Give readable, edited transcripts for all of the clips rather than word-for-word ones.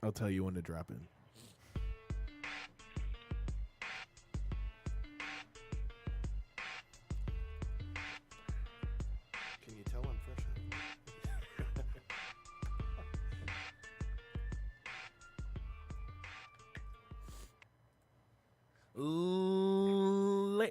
I'll tell you when to drop in. Can you tell I'm fresh?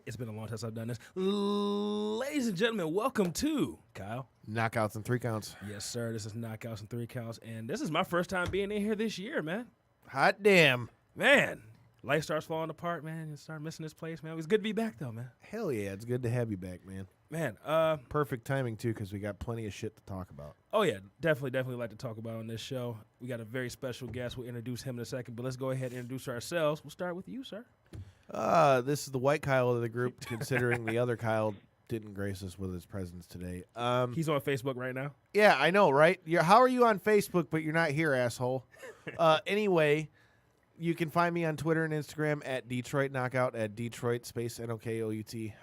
It's been a long time since I've done this. Ladies and gentlemen, welcome to Kyle. Knockouts and 3 counts. Yes, sir. This is Knockouts and 3 Counts, and this is my first time being in here this year, man. Hot damn. Man, life starts falling apart, man. You start missing this place, man. It was good to be back, though, man. Hell yeah, it's good to have you back, man. Man, Perfect timing, too, because we got plenty of shit to talk about. oh, yeah, definitely like to talk about on this show. We got a very special guest. We'll introduce him in a second, but let's go ahead and introduce ourselves. We'll start with you, sir. This is the white Kyle of the group, considering the other Kyle didn't grace us with his presence today. He's on Facebook right now. Yeah, I know, right? How are you on Facebook, but you're not here, asshole? Anyway, you can find me on Twitter and Instagram at Detroit Knockout, at Detroit space Knockout.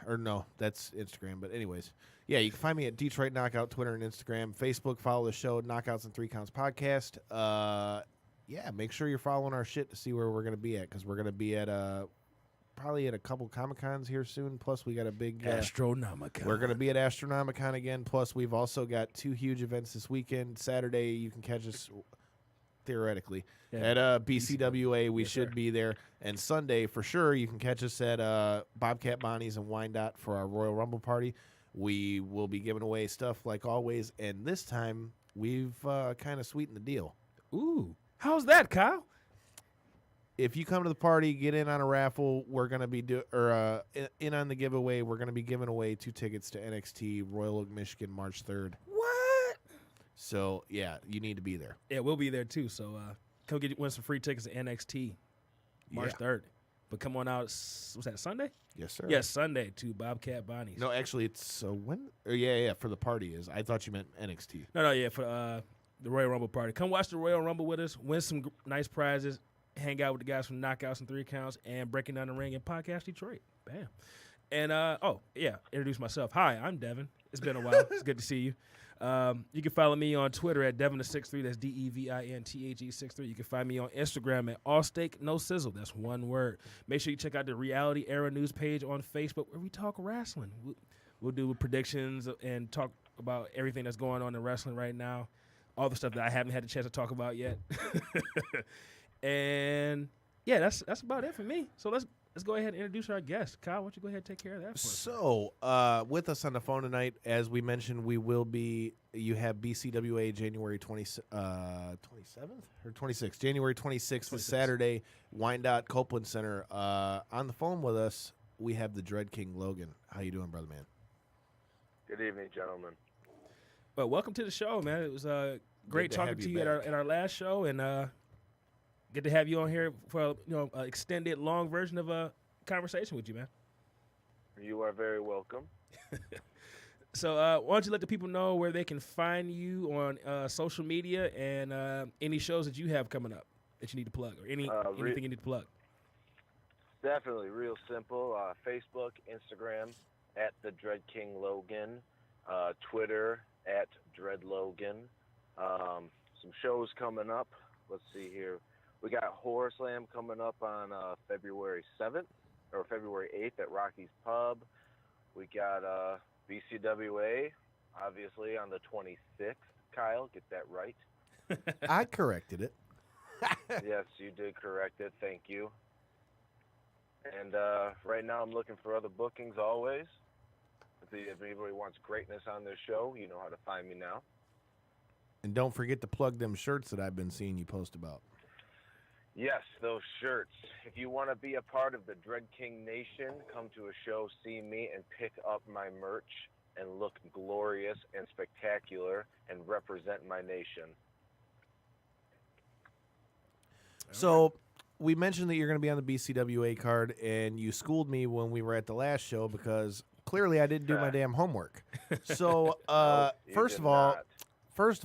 Or no, that's Instagram. But anyways, yeah, you can find me at Detroit Knockout, Twitter and Instagram. Facebook, follow the show, Knockouts and 3 Counts podcast. Yeah, make sure you're following our shit to see where we're going to be at, because we're going to be at probably at a couple Comic-Cons here soon. Plus, we got a big Astronomicon. We're going to be at Astronomicon again. Plus, we've also got 2 huge events this weekend. Saturday, you can catch us theoretically at BCWA. We should be there. And Sunday, for sure, you can catch us at Bobcat Bonnie's and Wyandotte for our Royal Rumble party. We will be giving away stuff like always. And this time, we've kind of sweetened the deal. Ooh, how's that, Kyle? If you come to the party, get in on a raffle. We're gonna be in on the giveaway. We're gonna be giving away 2 tickets to NXT Royal Oak, Michigan, March 3rd. What? So yeah, you need to be there. Yeah, we'll be there too. So come win some free tickets to NXT March 3rd. But come on out. Was that Sunday? Yes, sir. Yes, Sunday to Bobcat Bonnie's. No, actually, it's when? Yeah, for the party is. I thought you meant NXT. No, yeah, for the Royal Rumble party. Come watch the Royal Rumble with us. Win some nice prizes. Hang out with the guys from Knockouts and 3 Counts and Breaking Down the Ring and Podcast Detroit. Bam. And, introduce myself. Hi, I'm Devin. It's been a while. It's good to see you. You can follow me on Twitter at Devin63. That's DEVINTHE63. You can find me on Instagram at All Steak No Sizzle. That's one word. Make sure you check out the Reality Era news page on Facebook where we talk wrestling. We'll do predictions and talk about everything that's going on in wrestling right now. All the stuff that I haven't had a chance to talk about yet. And yeah, that's about it for me. So let's go ahead and introduce our guest. Kyle, why don't you go ahead and take care of that for us? So, with us on the phone tonight, as we mentioned, you have BCWA January 27th or 26th. January 26th is Saturday, Wyandotte Copeland Center. On the phone with us, we have the Dread King Logan. How you doing, brother man? Good evening, gentlemen. Well, welcome to the show, man. It was great talking to you at our last show, and good to have you on here for an extended, long version of a conversation with you, man. You are very welcome. So why don't you let the people know where they can find you on social media and any shows that you have coming up that you need to plug, or anything you need to plug. Definitely, real simple. Facebook, Instagram, at the Dread King Logan. Twitter, at Dread Logan. Some shows coming up. Let's see here. We got Horror Slam coming up on February 7th or February 8th at Rocky's Pub. We got BCWA, obviously, on the 26th. Kyle, get that right. I corrected it. Yes, you did correct it. Thank you. And right now I'm looking for other bookings always. If anybody wants greatness on their show, you know how to find me now. And don't forget to plug them shirts that I've been seeing you post about. Yes, those shirts. If you want to be a part of the Dread King Nation, come to a show, see me, and pick up my merch and look glorious and spectacular and represent my nation. So we mentioned that you're going to be on the BCWA card, and you schooled me when we were at the last show because clearly I didn't do my damn homework. So first of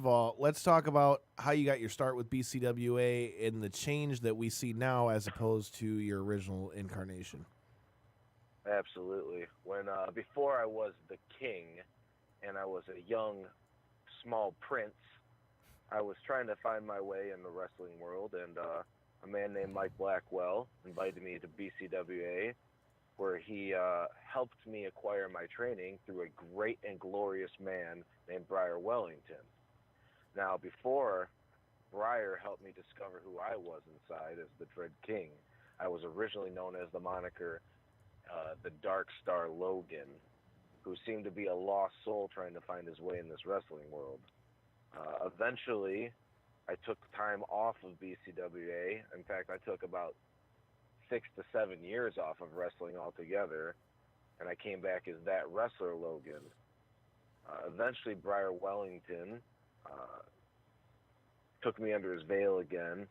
all, let's talk about how you got your start with BCWA and the change that we see now as opposed to your original incarnation. Absolutely. When before I was the king and I was a young, small prince, I was trying to find my way in the wrestling world, and a man named Mike Blackwell invited me to BCWA, where he helped me acquire my training through a great and glorious man named Briar Wellington. Now, before Briar helped me discover who I was inside as the Dread King, I was originally known as the moniker the Dark Star Logan, who seemed to be a lost soul trying to find his way in this wrestling world. Eventually, I took time off of BCWA. In fact, I took about 6 to 7 years off of wrestling altogether, and I came back as that wrestler Logan. Eventually, Briar Wellington took me under his veil again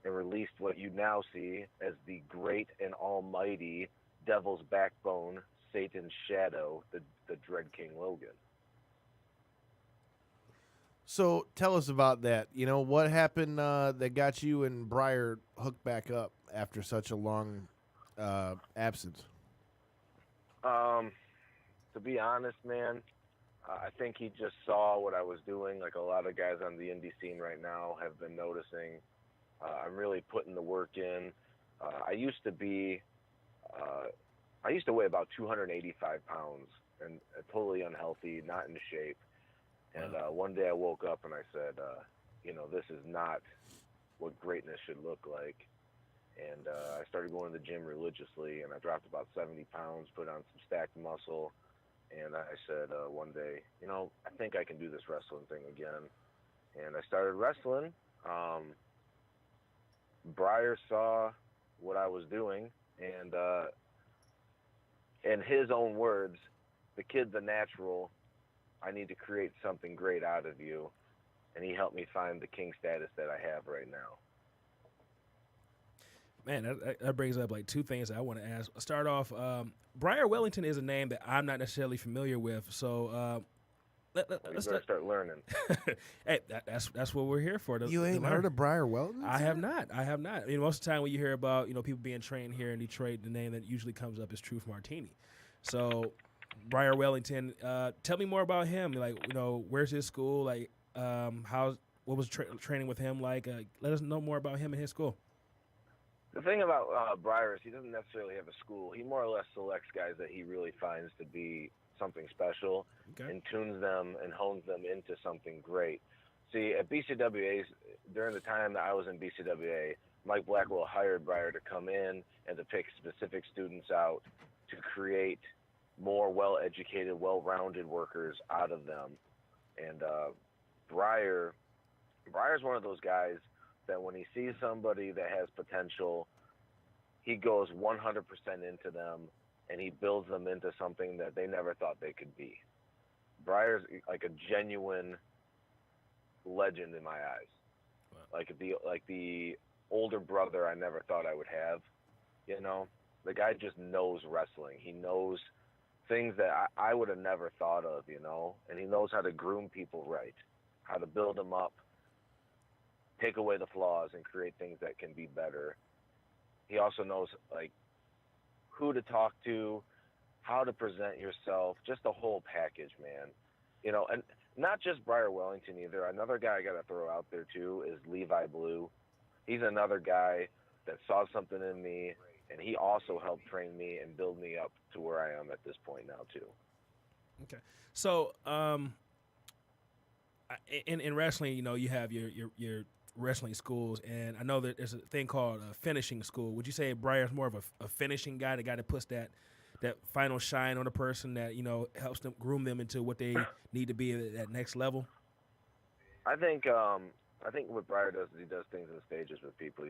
and released what you now see as the great and almighty Devil's Backbone, Satan's Shadow, the Dread King Logan. So tell us about that. You know, what happened that got you and Briar hooked back up after such a long absence? To be honest, man, I think he just saw what I was doing. Like a lot of guys on the indie scene right now have been noticing. I'm really putting the work in. I used to weigh about 285 pounds and totally unhealthy, not in shape. And one day I woke up and I said, this is not what greatness should look like. And I started going to the gym religiously, and I dropped about 70 pounds, put on some stacked muscle. And I said one day, I think I can do this wrestling thing again. And I started wrestling. Briar saw what I was doing, and in his own words, the kid's a natural. I need to create something great out of you. And he helped me find the king status that I have right now. Man, that brings up like two things I want to ask. Start off, Briar Wellington is a name that I'm not necessarily familiar with, so let's start learning. Hey, that's what we're here for. You ain't heard of Briar Wellington? I have not. Most of the time when you hear about people being trained here in Detroit, the name that usually comes up is Truth Martini. So, Briar Wellington, tell me more about him. Like, where's his school? Like, what was training with him like? Let us know more about him and his school. The thing about Briar is he doesn't necessarily have a school. He more or less selects guys that he really finds to be something special, and tunes them and hones them into something great. See, at BCWA, during the time that I was in BCWA, Mike Blackwell hired Briar to come in and to pick specific students out to create more well-educated, well-rounded workers out of them. And Briar's one of those guys that when he sees somebody that has potential, he goes 100% into them, and he builds them into something that they never thought they could be. Briar's like a genuine legend in my eyes. Wow. Like the older brother I never thought I would have. The guy just knows wrestling. He knows things that I would have never thought of, and he knows how to groom people right, how to build them up, take away the flaws, and create things that can be better. He also knows who to talk to, how to present yourself, just the whole package, man. And not just Briar Wellington either. Another guy I got to throw out there too is Levi Blue. He's another guy that saw something in me, and he also helped train me and build me up to where I am at this point now too. Okay, so in wrestling, you have your wrestling schools, and I know that there's a thing called a finishing school. Would you say Briar's more of a finishing guy, the guy that puts that final shine on a person that helps them groom them into what they need to be at that next level? I think what Briar does is he does things in stages with people,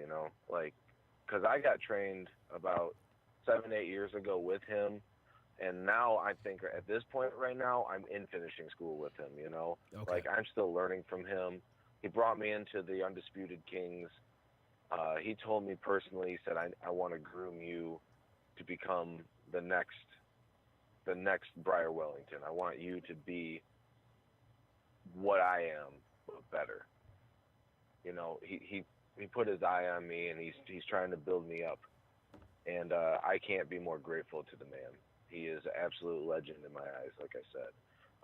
because I got trained about 7-8 years ago with him, and now I think at this point right now I'm in finishing school with him. Okay. I'm still learning from him. He brought me into the Undisputed Kings. He told me personally, he said, I want to groom you to become the next Briar Wellington. I want you to be what I am, but better. He put his eye on me, and he's trying to build me up. And I can't be more grateful to the man. He is an absolute legend in my eyes, like I said.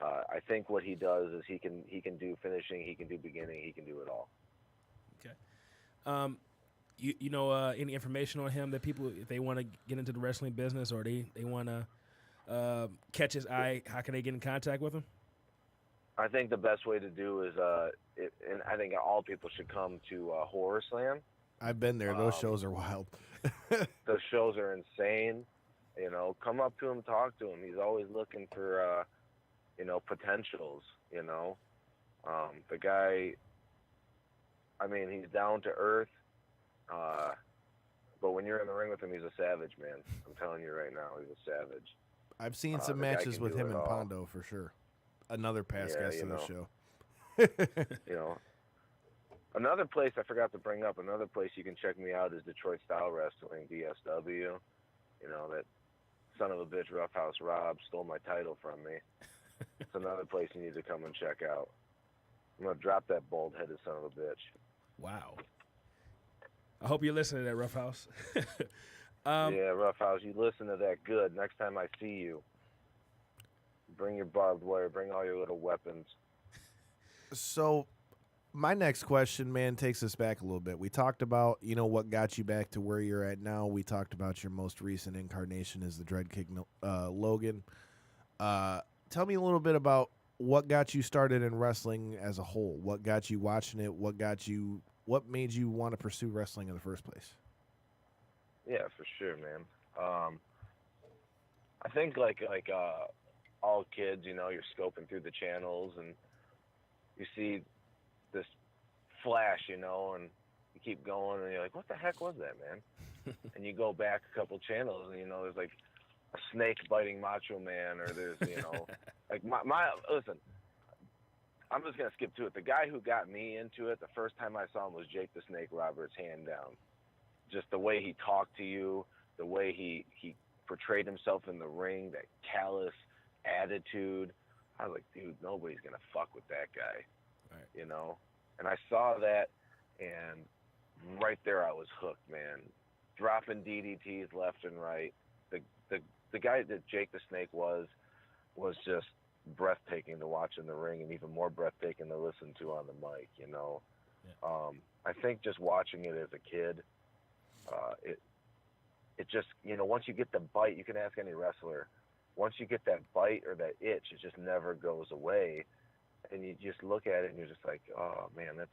I think what he does is he can do finishing, he can do beginning, he can do it all. Okay. You know any information on him that people, if they want to get into the wrestling business or they want to catch his eye, how can they get in contact with him? I think the best way to do is, and I think all people should come to Horror Slam. I've been there. Those shows are wild. Those shows are insane. You know, come up to him, talk to him. He's always looking for, potentials. You know, the guy. I mean, he's down to earth. But when you're in the ring with him, he's a savage, man. I'm telling you right now, he's a savage. I've seen some matches with him and Pondo for sure. Another past guest of the show. You know, another place I forgot to bring up. Another place you can check me out is Detroit Style Wrestling, DSW. You know, that son of a bitch, Roughhouse Rob, stole my title from me. It's another place you need to come and check out. I'm gonna drop that bald-headed son of a bitch. Wow. I hope you're listening to that, Roughhouse. Yeah, Roughhouse, you listen to that good. Next time I see you, bring your barbed wire, bring all your little weapons. So my next question, man, takes us back a little bit. We talked about, what got you back to where you're at now. We talked about your most recent incarnation as the Dread King Logan. Tell me a little bit about what got you started in wrestling as a whole. What got you watching it? What made you want to pursue wrestling in the first place? Yeah, for sure, man. I think like all kids, you're scoping through the channels and you see this flash, and you keep going and you're like, what the heck was that, man? And you go back a couple channels and, there's like a snake biting Macho Man, or there's, like listen, I'm just going to skip to it. The guy who got me into it, the first time I saw him was Jake the Snake Roberts, hand down. Just the way he talked to you, the way he portrayed himself in the ring, that callous attitude. I was like, dude, nobody's going to fuck with that guy, right. And I saw that, and right there I was hooked, man. Dropping DDTs left and right. The guy that Jake the Snake was just breathtaking to watch in the ring, and even more breathtaking to listen to on the mic, Yeah. I think just watching it as a kid, it just, once you get the bite, you can ask any wrestler, once you get that bite or that itch, it just never goes away. And you just look at it and you're just like, oh man, that's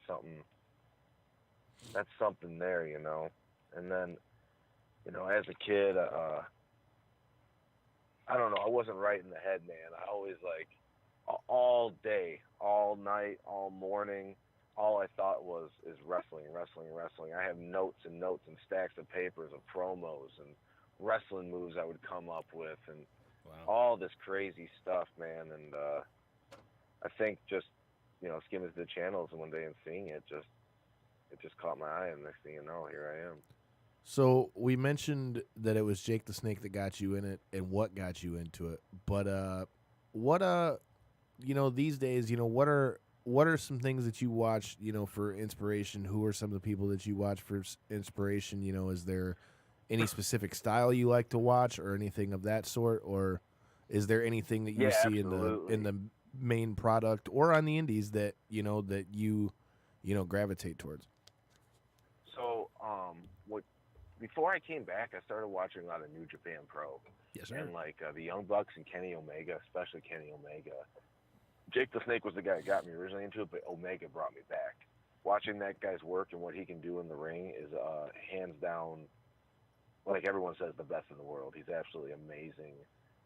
something there, And then, as a kid, I don't know, I wasn't right in the head, man. I always all day, all night, all morning, all I thought is wrestling. I have notes and notes and stacks of papers of promos and wrestling moves I would come up with, and all this crazy stuff, man. And I think just, skimming through the channels one day and seeing it just caught my eye, and next thing you know, here I am. So we mentioned that it was Jake the Snake that got you in it and what got you into it. But these days, what are some things that you watch, for inspiration? Who are some of the people that you watch for inspiration? Is there any specific style you like to watch or anything of that sort? Or is there anything that you see in the main product or on the indies that, that you gravitate towards? So, before I came back, I started watching a lot of New Japan Pro. Yes, sir. And the Young Bucks and Kenny Omega, especially Kenny Omega. Jake the Snake was the guy that got me originally into it, but Omega brought me back. Watching that guy's work and what he can do in the ring is hands down, like everyone says, the best in the world. He's absolutely amazing.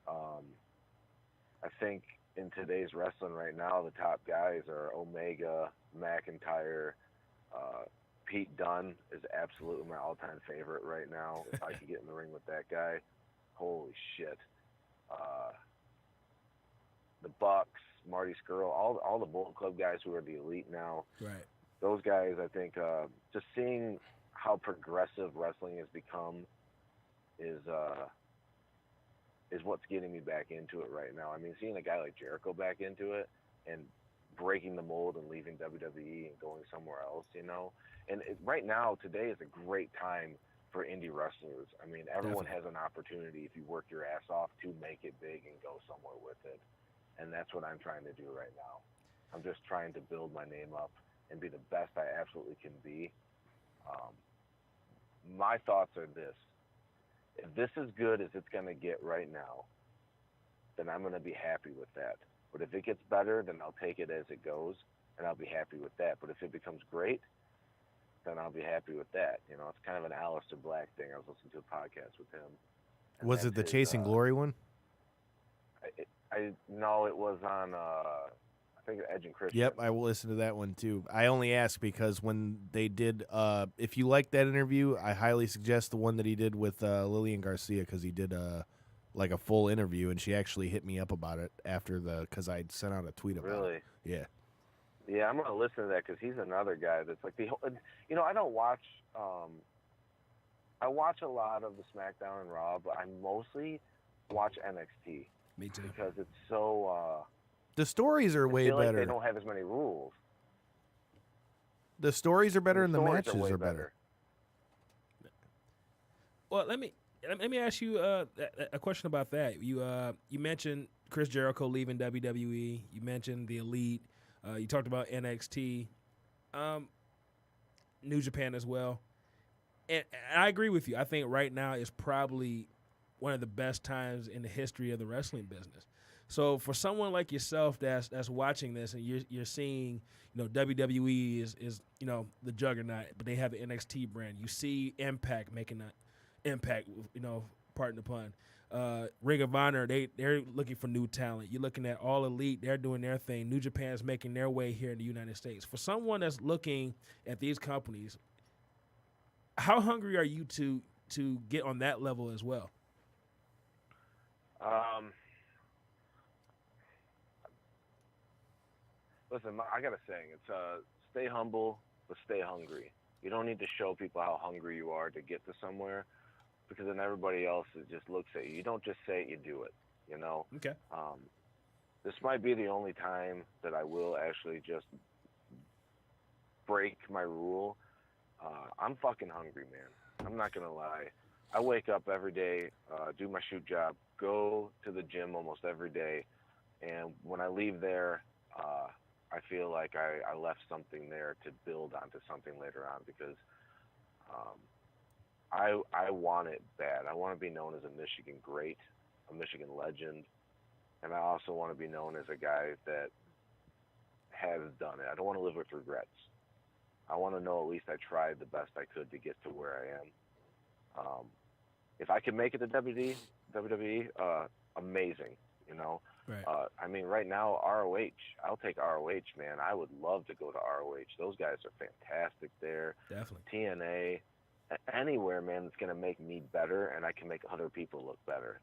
I think in today's wrestling right now, the top guys are Omega, McIntyre, Pete Dunne is absolutely my all-time favorite right now. If I could get in the ring with that guy, holy shit. The Bucks, Marty Scurll, all the Bullet Club guys who are the elite now. Right. Those guys, I think, just seeing how progressive wrestling has become is what's getting me back into it right now. I mean, seeing a guy like Jericho back into it and breaking the mold and leaving WWE and going somewhere else, And right now, today is a great time for indie wrestlers. I mean, everyone has an opportunity, if you work your ass off, to make it big and go somewhere with it. And that's what I'm trying to do right now. I'm just trying to build my name up and be the best I absolutely can be. My thoughts are this. If this is good as it's going to get right now, then I'm going to be happy with that. But if it gets better, then I'll take it as it goes, and I'll be happy with that. But if it becomes great, then I'll be happy with that. You know, it's kind of an Aleister Black thing. I was listening to a podcast with him. Was it the Chasing Glory one? No, it was on, I think, Edge and Christian. Yep, I will listen to that one too. I only ask because when they did, if you like that interview, I highly suggest the one that he did with Lillian Garcia, because he did like a full interview, and she actually hit me up about it after because I sent out a tweet about it. Really? Yeah. Yeah, I'm gonna listen to that because he's another guy that's like the whole. You know, I don't watch. I watch a lot of the SmackDown and Raw, but I mostly watch NXT. Me too. Because it's so. The stories are way feel like better. they don't have as many rules. The stories are better, and the stories matches way are better. Well, let me ask you a question about that. You mentioned Chris Jericho leaving WWE. You mentioned the Elite. You talked about NXT, New Japan as well. And I agree with you. I think right now is probably one of the best times in the history of the wrestling business. So for someone like yourself that's watching this and you're seeing, WWE is the juggernaut, but they have the NXT brand. You see Impact making that impact, pardon the pun. Ring of Honor, they're looking for new talent. You're looking at All Elite, they're doing their thing. New Japan's making their way here in the United States. For someone that's looking at these companies, how hungry are you to get on that level as well? Listen, I got a saying. It's stay humble, but stay hungry. You don't need to show people how hungry you are to get to somewhere, because then everybody else just looks at you. You don't just say it, you do it, Okay. This might be the only time that I will actually just break my rule. I'm fucking hungry, man. I'm not going to lie. I wake up every day, do my shoot job, go to the gym almost every day, and when I leave there, I feel like I left something there to build onto something later on, because I want it bad. I want to be known as a Michigan great, a Michigan legend, and I also want to be known as a guy that has done it. I don't want to live with regrets. I want to know at least I tried the best I could to get to where I am. If I can make it to WWE, amazing, Right. I mean, right now, ROH, I'll take ROH, man. I would love to go to ROH. Those guys are fantastic there. Definitely. TNA, anywhere, man, that's going to make me better, and I can make other people look better.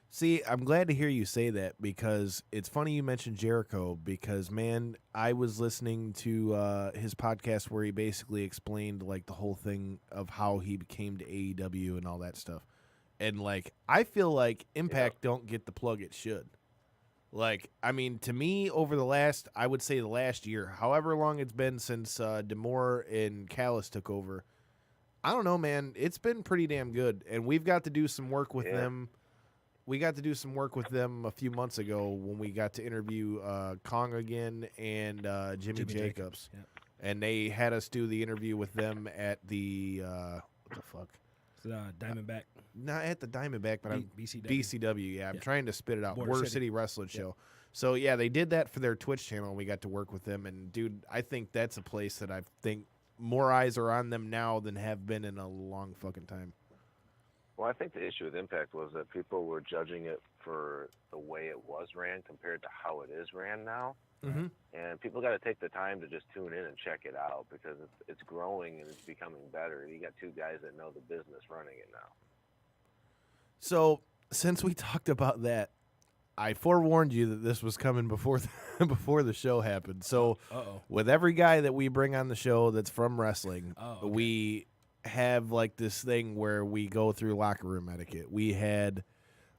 See, I'm glad to hear you say that, because it's funny you mentioned Jericho, because, man, I was listening to his podcast where he basically explained, like, the whole thing of how he came to AEW and all that stuff. And, like, I feel like Impact don't get the plug it should. Like, I mean, to me, over the last year, however long it's been since D'Amore and Callis took over, I don't know, man. It's been pretty damn good. And we've got to do some work with them. We got to do some work with them a few months ago when we got to interview Kong again and Jimmy Jacobs. Yep. And they had us do the interview with them at the what the fuck? Diamondback. Not at the Diamondback, but BCW. BCW, yeah. I'm trying to spit it out. Border Border City City Wrestling Show. So, yeah, they did that for their Twitch channel, and we got to work with them. And, dude, I think that's a place that I think more eyes are on them now than have been in a long fucking time. Well, I think the issue with Impact was that people were judging it for the way it was ran compared to how it is ran now. Mm-hmm. And people got to take the time to just tune in and check it out, because it's growing and it's becoming better. You got two guys that know the business running it now. So, since we talked about that, I forewarned you that this was coming before the show happened. So, with every guy that we bring on the show that's from wrestling, we have like this thing where we go through locker room etiquette. We had,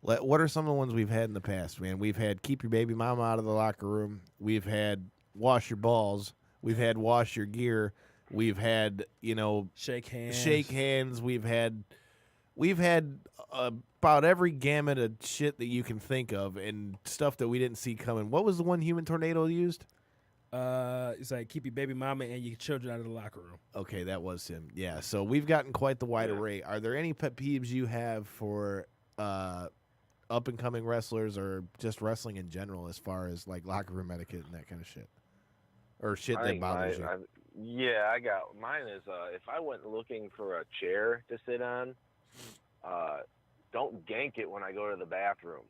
what are some of the ones we've had in the past, man? We've had keep your baby mama out of the locker room. We've had wash your balls. We've had wash your gear. We've had, shake hands. We've had we've had about every gamut of shit that you can think of and stuff that we didn't see coming. What was the one Human Tornado used? It's like keep your baby mama and your children out of the locker room. Okay, that was him. Yeah, so we've gotten quite the wide array. Are there any pet peeves you have for up-and-coming wrestlers or just wrestling in general as far as like locker room etiquette and that kind of shit? Or shit that bothers you? I got mine is if I went looking for a chair to sit on, don't gank it when I go to the bathroom.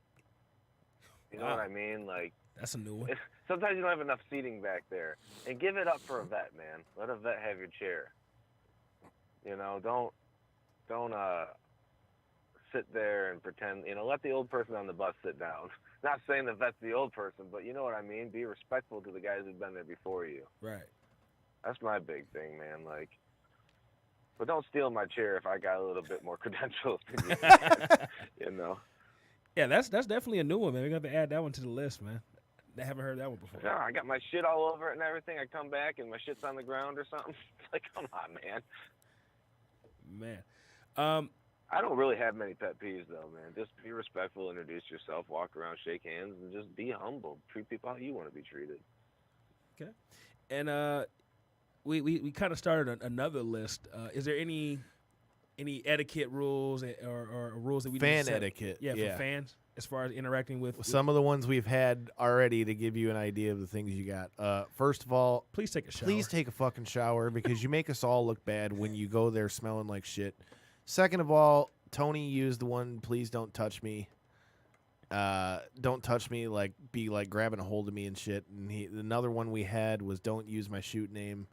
You know what I mean? Like, that's a new one. Sometimes you don't have enough seating back there. And give it up for a vet, man. Let a vet have your chair. You know, don't sit there and pretend, let the old person on the bus sit down. Not saying that that's the old person, but you know what I mean? Be respectful to the guys who've been there before you. Right. That's my big thing, man. Like, but don't steal my chair if I got a little bit more credentials than you. Yeah, that's definitely a new one, man. We're going to have to add that one to the list, man. I haven't heard that one before. No, I got my shit all over it and everything. I come back and my shit's on the ground or something. It's like, come on, man. Man. I don't really have many pet peeves, though, man. Just be respectful, introduce yourself, walk around, shake hands, and just be humble. Treat people how you want to be treated. Okay. And we kind of started another list. Is there any etiquette rules or rules that we fan need to set? etiquette? Yeah, for fans as far as interacting with some of the ones we've had already to give you an idea of the things you got. First of all, please take a shower. Please take a fucking shower because you make us all look bad when you go there smelling like shit. Second of all, Tony used the one, please don't touch me. Don't touch me, like be like grabbing a hold of me and shit. And another one we had was don't use my shoot name.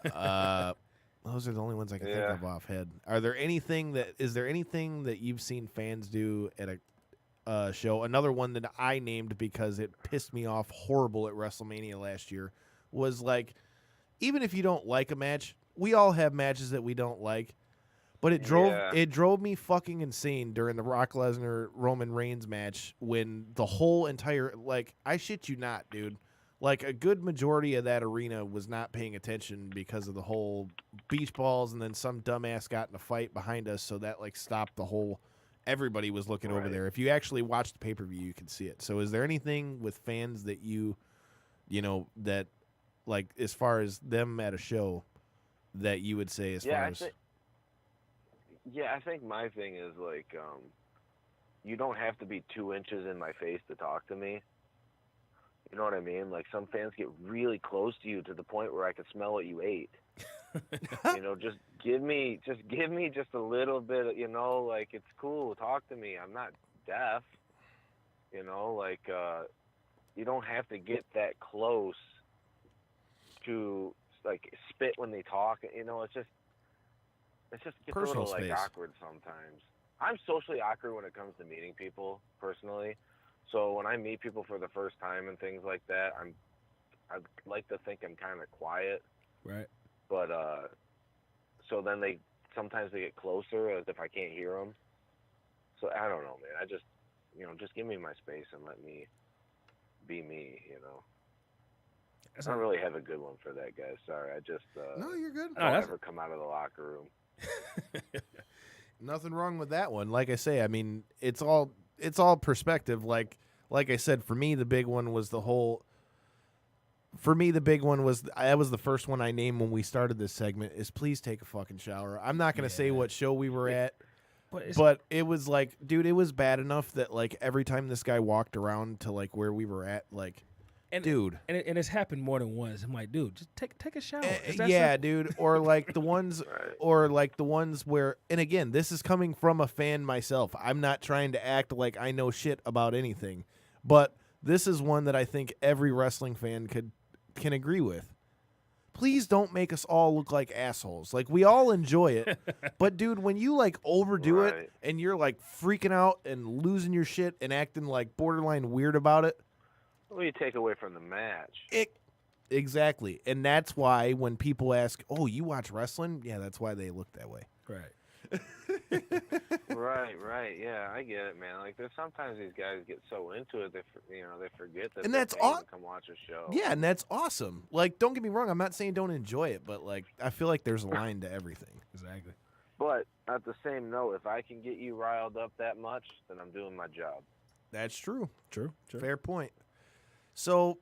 Those are the only ones I can think of off head. Is there anything that you've seen fans do at a show? Another one that I named because it pissed me off horrible at WrestleMania last year was like, even if you don't like a match, we all have matches that we don't like. But it drove me fucking insane during the Brock Lesnar Roman Reigns match when the whole entire, like, I shit you not, dude. Like, a good majority of that arena was not paying attention because of the whole beach balls, and then some dumbass got in a fight behind us, so that, like, stopped the whole, everybody was looking over there. If you actually watch the pay-per-view, you can see it. So is there anything with fans that that, like, as far as them at a show, that you would say as far as... I think my thing is, like, you don't have to be 2 inches in my face to talk to me. You know what I mean? Like, some fans get really close to you to the point where I can smell what you ate. Just give me just a little bit of, like, it's cool, talk to me. I'm not deaf. You don't have to get that close to, like, spit when they talk. It just gets personal a little space. Like awkward sometimes. I'm socially awkward when it comes to meeting people personally. So when I meet people for the first time and things like that, I like to think I'm kind of quiet. Right. But so then sometimes they get closer as if I can't hear them. So I don't know, man. I just just give me my space and let me be me. I don't really have a good one for that, guys. Sorry, I just no, you're good. I don't ever come out of the locker room. Nothing wrong with that one. Like I say, I mean, it's all perspective. Like I said, for me, the big one was that was the first one I named when we started this segment. Is please take a fucking shower. I'm not gonna say what show we were at, but it was like, dude, it was bad enough that like every time this guy walked around to like where we were at, like. Dude, and it's happened more than once. I'm like, dude, just take a shower. Dude, or like the ones, where, and again, this is coming from a fan myself. I'm not trying to act like I know shit about anything, but this is one that I think every wrestling fan can agree with. Please don't make us all look like assholes. Like, we all enjoy it, but dude, when you like overdo it and you're like freaking out and losing your shit and acting like borderline weird about it. What do you take away from the match? Exactly. And that's why when people ask, oh, you watch wrestling? Yeah, that's why they look that way. Right. Right. Yeah, I get it, man. Like, there's sometimes these guys get so into it, they forget that and that's to come watch a show. Yeah, and that's awesome. Like, don't get me wrong. I'm not saying don't enjoy it, but, like, I feel like there's a line to everything. Exactly. But at the same note, if I can get you riled up that much, then I'm doing my job. That's true. True. Fair point. So,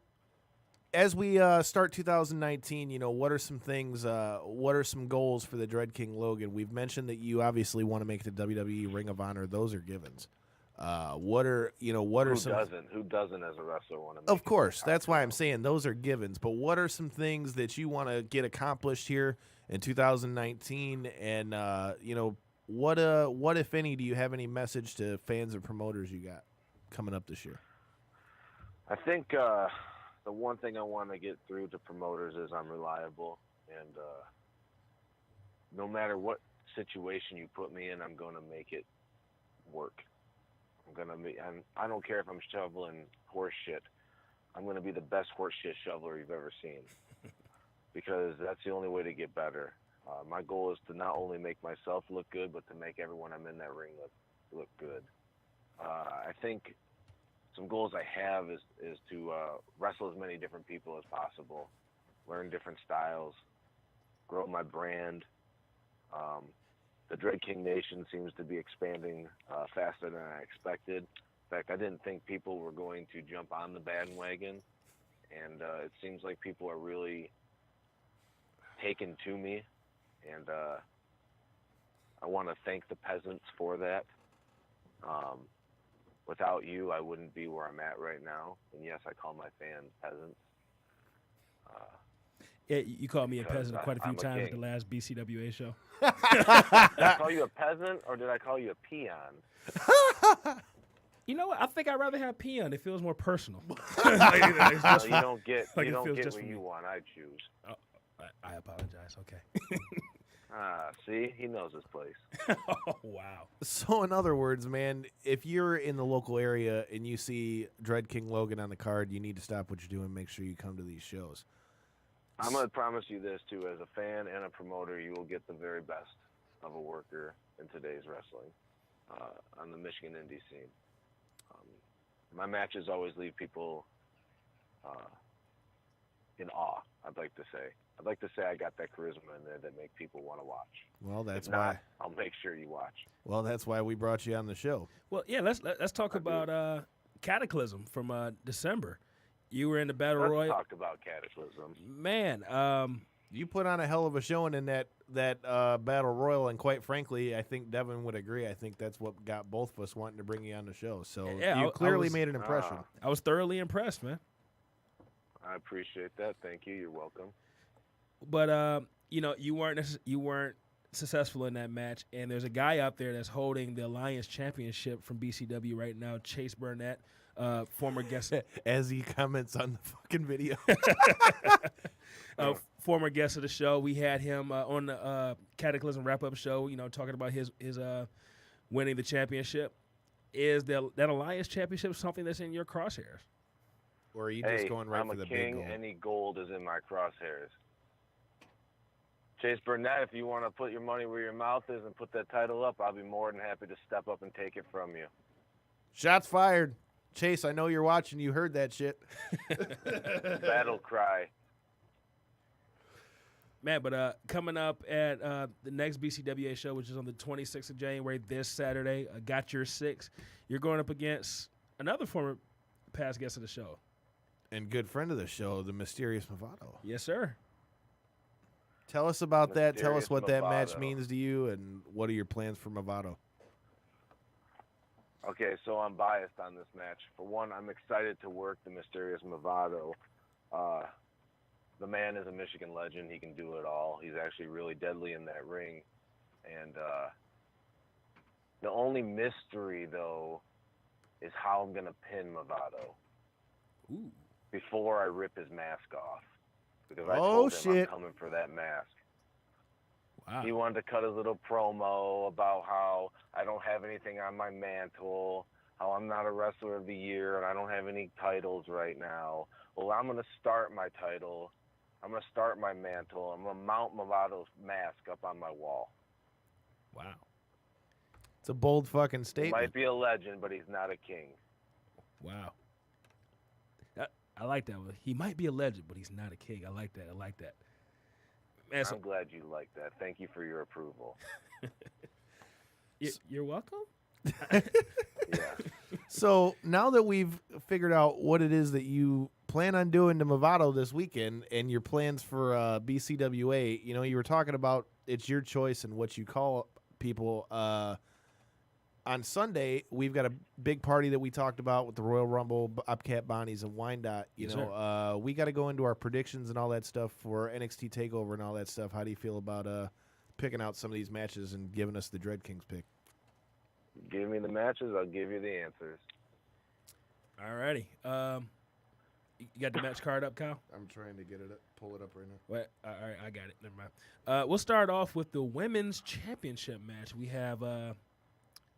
as we start 2019, what are some things? What are some goals for the Dread King Logan? We've mentioned that you obviously want to make the WWE Ring of Honor. Those are givens. What are some? Who doesn't as a wrestler want to? Of course, that's why I'm saying those are givens. But what are some things that you want to get accomplished here in 2019? And what if any? Do you have any message to fans and promoters you got coming up this year? I think the one thing I want to get through to promoters is I'm reliable, and no matter what situation you put me in, I'm going to make it work. I don't care if I'm shoveling horse shit. I'm going to be the best horse shit shoveler you've ever seen, because that's the only way to get better. My goal is to not only make myself look good, but to make everyone I'm in that ring look good. I think some goals I have is to wrestle as many different people as possible, learn different styles, grow my brand. The Dread King Nation seems to be expanding faster than I expected. In fact, I didn't think people were going to jump on the bandwagon, and it seems like people are really taken to me, and I want to thank the peasants for that. Without you, I wouldn't be where I'm at right now. And yes, I call my fans peasants. Yeah, you called me a peasant quite a few I'm a times at the king. last BCWA show. Did I call you a peasant, or did I call you a peon? You know what? I think I'd rather have peon. It feels more personal. You don't get Like it what feels just for me. you want. I choose. Oh, I apologize. Okay. See, he knows his place. Oh, wow. So, in other words, man, if you're in the local area and you see Dread King Logan on the card, you need to stop what you're doing and make sure you come to these shows. I'm going to promise you this, too. As a fan and a promoter, you will get the very best of a worker in today's wrestling on the Michigan indie scene. My matches always leave people in awe, I'd like to say. I'd like to say I got that charisma in there that make people want to watch. Well, that's If not, why. I'll make sure you watch. Well, that's why we brought you on the show. Well, yeah, let's talk about Cataclysm from December. You were in the Battle Let's Royal. talk about Cataclysm. Man, You put on a hell of a showing in that Battle Royal, and quite frankly, I think Devin would agree. I think that's what got both of us wanting to bring you on the show. So Yeah, you I clearly was- made an impression. I was thoroughly impressed, man. I appreciate that. Thank you. You're welcome. But you weren't successful in that match, and there's a guy out there that's holding the Alliance Championship from BCW right now, Chase Burnett, former guest. As he comments on the fucking video. Former guest of the show. We had him on the Cataclysm wrap-up show, talking about his winning the championship. Is that Alliance Championship something that's in your crosshairs? Or are you just going right I'm for the a big king. goal? Any gold is in my crosshairs. Chase Burnett, if you want to put your money where your mouth is and put that title up, I'll be more than happy to step up and take it from you. Shots fired. Chase, I know you're watching. You heard that shit. Battle cry. Man, but coming up at the next BCWA show, which is on the 26th of January, this Saturday, Got Your Six, you're going up against another former past guest of the show. And good friend of the show, the Mysterious Movado. Yes, sir. Tell us about that. Tell us Mysterious what that match Movado. means to you, and what are your plans for Movado? Okay, so I'm biased on this match. For one, I'm excited to work the Mysterious Movado. The man is a Michigan legend. He can do it all. He's actually really deadly in that ring. And the only mystery, though, is how I'm going to pin Movado Ooh. before I rip his mask off. Because I Oh, told him shit. I'm coming for that mask. Wow. He wanted to cut his little promo about how I don't have anything on my mantle, how I'm not a wrestler of the year, and I don't have any titles right now. Well, I'm going to start my title. I'm going to start my mantle. I'm going to mount Movado's mask up on my wall. Wow. It's a bold fucking He statement. might be a legend, but he's not a king. Wow. I like that one. He might be a legend, but he's not a king. I like that. Man, I'm glad you like that. Thank you for your approval. You're welcome. Yeah. So now that we've figured out what it is that you plan on doing to Movado this weekend and your plans for BCWA, you were talking about it's your choice and what you call people. On Sunday, we've got a big party that we talked about with the Royal Rumble, Bobcat Bonnies, and Wyandotte. Yes, sir. We got to go into our predictions and all that stuff for NXT TakeOver and all that stuff. How do you feel about picking out some of these matches and giving us the Dread Kings pick? Give me the matches, I'll give you the answers. Alrighty. You got the match card up, Kyle? I'm trying to pull it up right now. Wait, all right, I got it. Never mind. We'll start off with the women's championship match. We have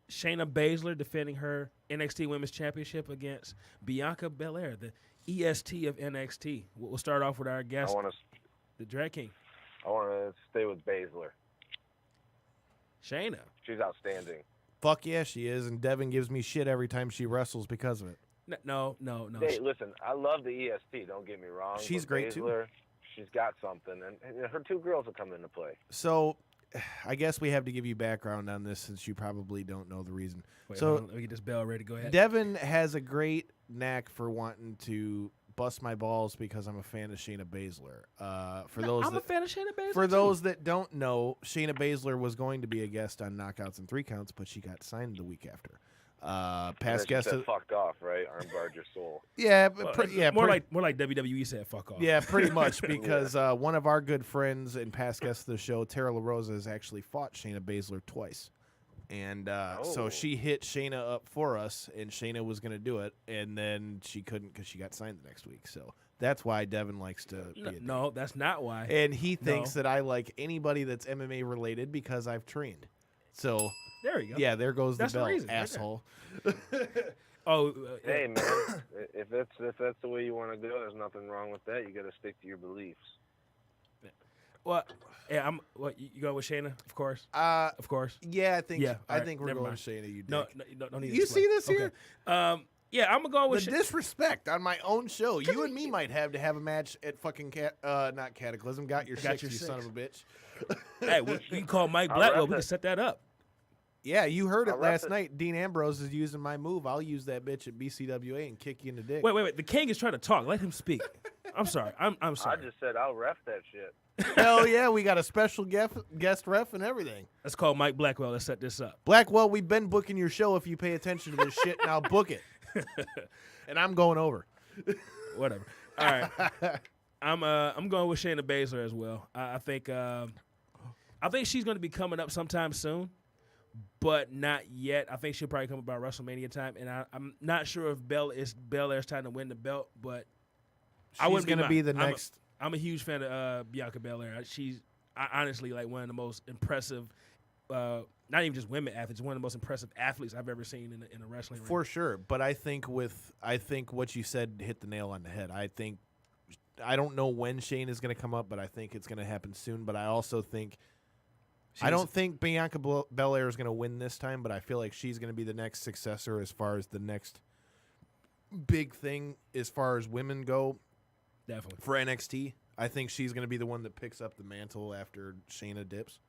Shayna Baszler defending her NXT Women's Championship against Bianca Belair, the EST of NXT. We'll start off with our guest, the Drag King. I want to stay with Baszler. Shayna. She's outstanding. Fuck yeah, she is, and Devin gives me shit every time she wrestles because of it. No. Hey, listen, I love the EST, don't get me wrong. She's but great, Baszler, too. She's got something, and her two girls will come into play. So I guess we have to give you background on this since you probably don't know the reason. Wait, so let me get this bell ready. Go ahead. Devin has a great knack for wanting to bust my balls because I'm a fan of Shayna Baszler. I'm a fan of Shayna Baszler. For those that don't know, Shayna Baszler was going to be a guest on Knockouts and 3 Counts, but she got signed the week after. Past guest said fucked off, right? Armbarred your soul. Yeah, more like WWE said fuck off. Yeah, pretty much because one of our good friends and past guests of the show, Tara LaRosa, has actually fought Shayna Baszler twice. And so she hit Shayna up for us, and Shayna was going to do it, and then she couldn't because she got signed the next week. So that's why Devin likes to be No, that's not why. And he thinks that I like anybody that's MMA related because I've trained. So there you go. Yeah, there goes that's the bell, the reason, asshole. Hey, man, if that's the way you want to go, there's nothing wrong with that. You got to stick to your beliefs. Well, yeah, you go with Shayna, of course. Of course. Yeah, I think. Yeah, I think we're never going mind. with Shayna. You dick. No need. You see this here? Okay. Yeah, I'm gonna go with the disrespect on my own show. You and me might have to have a match at fucking not Cataclysm. Got your six, you son of a bitch. Hey, we can call Mike Blackwell. We can set that up. Yeah, you heard it last night. Dean Ambrose is using my move. I'll use that bitch at BCWA and kick you in the dick. Wait. The king is trying to talk. Let him speak. I'm sorry. I'm sorry. I just said I'll ref that shit. Hell yeah, we got a special guest ref and everything. Let's call Mike Blackwell. Let's set this up. Blackwell, we've been booking your show. If you pay attention to this shit, now book it. And I'm going over. Whatever. All right. I'm going with Shayna Baszler as well. I think she's going to be coming up sometime soon, but not yet. I think she'll probably come about WrestleMania time, and I'm not sure if Belair's time to win the belt, but she's going to be the next. I'm a huge fan of Bianca Belair. She's honestly like one of the most impressive, not even just women athletes, one of the most impressive athletes I've ever seen in a wrestling ring. For sure, but I think what you said hit the nail on the head. I don't know when Shane is going to come up, but I think it's going to happen soon. But I also think I don't think Bianca Belair is going to win this time, but I feel like she's going to be the next successor as far as the next big thing as far as women go. Definitely. For NXT, I think she's going to be the one that picks up the mantle after Shayna dips.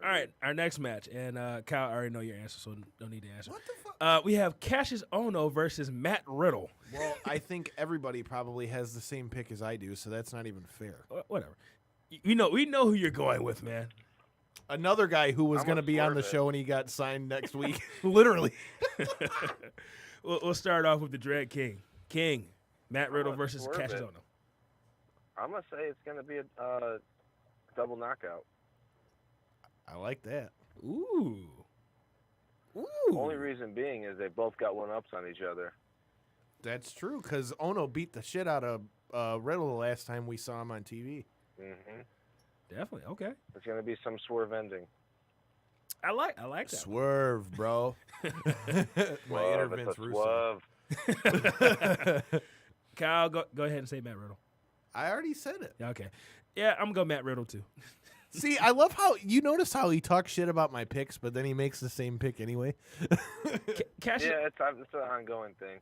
All right, our next match, and Kyle, I already know your answer, so don't need to answer. What the fuck? We have Cassius Ohno versus Matt Riddle. Well, I think everybody probably has the same pick as I do, so that's not even fair. Whatever. We know who you're going with, man. Another guy who was going to be on the show and he got signed next week. Literally. We'll start off with the Dread King. Matt Riddle versus Cassius Ohno. I'm going to say it's going to be a double knockout. I like that. Ooh. Only reason being is they both got one-ups on each other. That's true, because Ohno beat the shit out of Riddle the last time we saw him on TV. Mm-hmm. Definitely. Okay. It's going to be some swerve ending. I like that. Swerve, bro. My inner Vince Russo. Kyle, go ahead and say Matt Riddle. I already said it. Okay. Yeah, I'm going to go Matt Riddle, too. See, I love how you notice how he talks shit about my picks, but then he makes the same pick anyway. Cassius, yeah, it's an ongoing thing.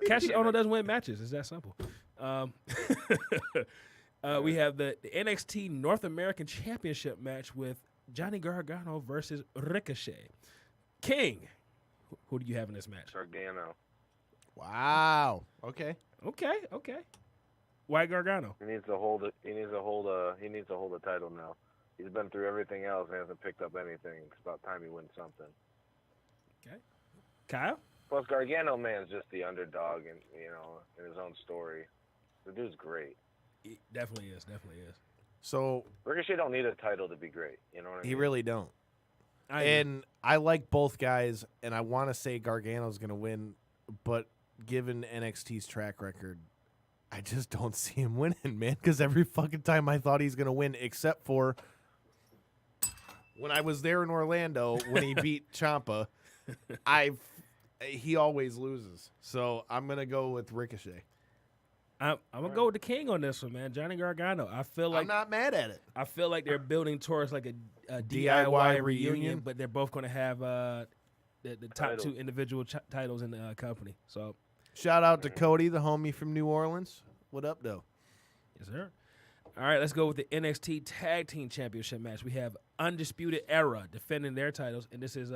Cassius Ohno doesn't win matches. It's that simple. We have the NXT North American Championship match with Johnny Gargano versus Ricochet. King, who do you have in this match? Gargano. Wow. Okay. Okay. Why Gargano? He needs to hold it. He needs to hold a title now. He's been through everything else and hasn't picked up anything. It's about time he wins something. Okay. Kyle? Plus, Gargano man's just the underdog, and in his own story. The dude's great. He definitely is. So Ricochet don't need a title to be great. You know what I mean? he really don't. I like both guys, and I want to say Gargano's going to win, but given NXT's track record, I just don't see him winning, man, because every fucking time I thought he's going to win, except for when I was there in Orlando when he beat Ciampa, he always loses. So I'm going to go with Ricochet. I'm gonna go with the King on this one, man. Johnny Gargano. I feel like I'm not mad at it. I feel like they're building towards like a DIY reunion, reunion, but they're both gonna have the top Title. two individual titles in the company. So, Shout out to Cody, the homie from New Orleans. What up, though? yes, sir. All right, let's go with the NXT Tag Team Championship match. We have Undisputed Era defending their titles, and this is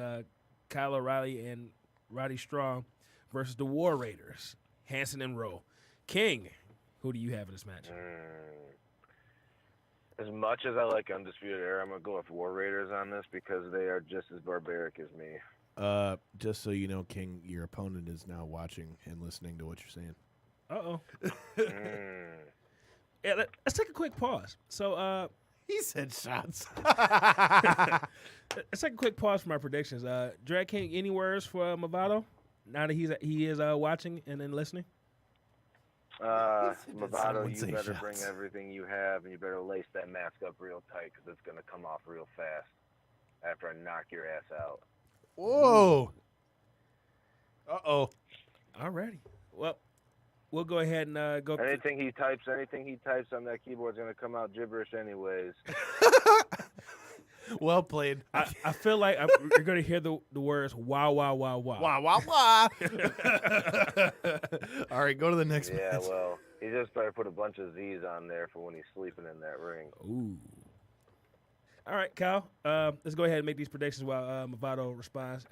Kyle O'Reilly and Roddy Strong versus the War Raiders, Hanson and Rowe. King, who do you have in this match? As much as I like Undisputed Era, I'm going to go with War Raiders on this because they are just as barbaric as me. Just so you know, King, your opponent is now watching and listening to what you're saying. Uh-oh. Yeah, let's take a quick pause. So, He said shots. let's take a quick pause for my predictions. Drag King, any words for Movado now that he is watching and then listening? Movado, you say better shots. bring everything you have, and you better lace that mask up real tight because it's going to come off real fast after I knock your ass out. Whoa. Uh-oh. Alrighty. Well, we'll go ahead and go. Anything he types on that keyboard is going to come out gibberish anyways. Well played. I feel like you're going to hear the words wow, wow, wow, wow. Wah, wah, wah. All right, go to the next Yeah, match. well, he just better put a bunch of Z's on there for when he's sleeping in that ring. Ooh. All right, Kyle. Let's go ahead and make these predictions while Movado responds.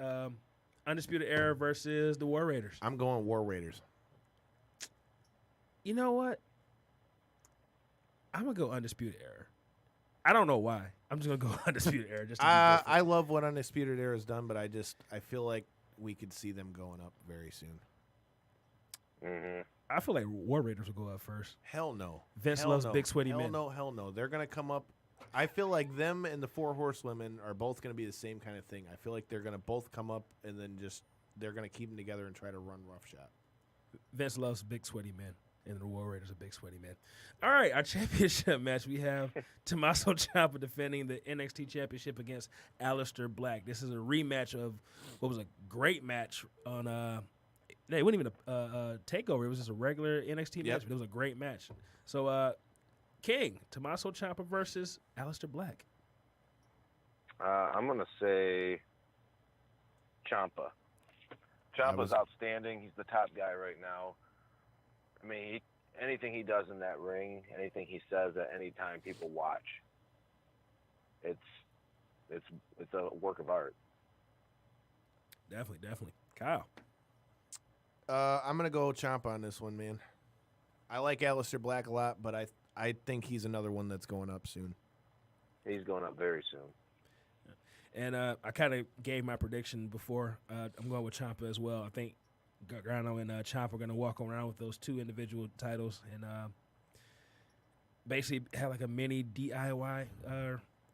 Undisputed Era versus the War Raiders. I'm going War Raiders. You know what? I'm going to go Undisputed Era. I don't know why. I'm just going to go Undisputed Era. Just to be different. I love what Undisputed Era has done, but I feel like we could see them going up very soon. Mm-hmm. I feel like War Raiders will go up first. Hell no. Vince Hell loves no. big sweaty Hell men. no, hell no. They're going to come up. I feel like them and the Four Horsewomen are both going to be the same kind of thing. I feel like they're going to both come up and then they're going to keep them together and try to run roughshod. Vince loves big sweaty men, and the War Raiders are big sweaty men. All right, our championship match, we have Tommaso Ciampa defending the NXT Championship against Aleister Black. This is a rematch of what was a great match on it wasn't even a takeover. It was just a regular NXT match, but it was a great match. So, King, Tommaso Ciampa versus Aleister Black. I'm going to say Ciampa. Ciampa's outstanding. He's the top guy right now. I mean, anything he does in that ring, anything he says at any time, people watch. It's a work of art. Definitely. Kyle. I'm going to go Ciampa on this one, man. I like Aleister Black a lot, but I think he's another one that's going up soon. He's going up very soon. And I kind of gave my prediction before. I'm going with Ciampa as well. I think Gargano and Ciampa are going to walk around with those two individual titles and basically have like a mini DIY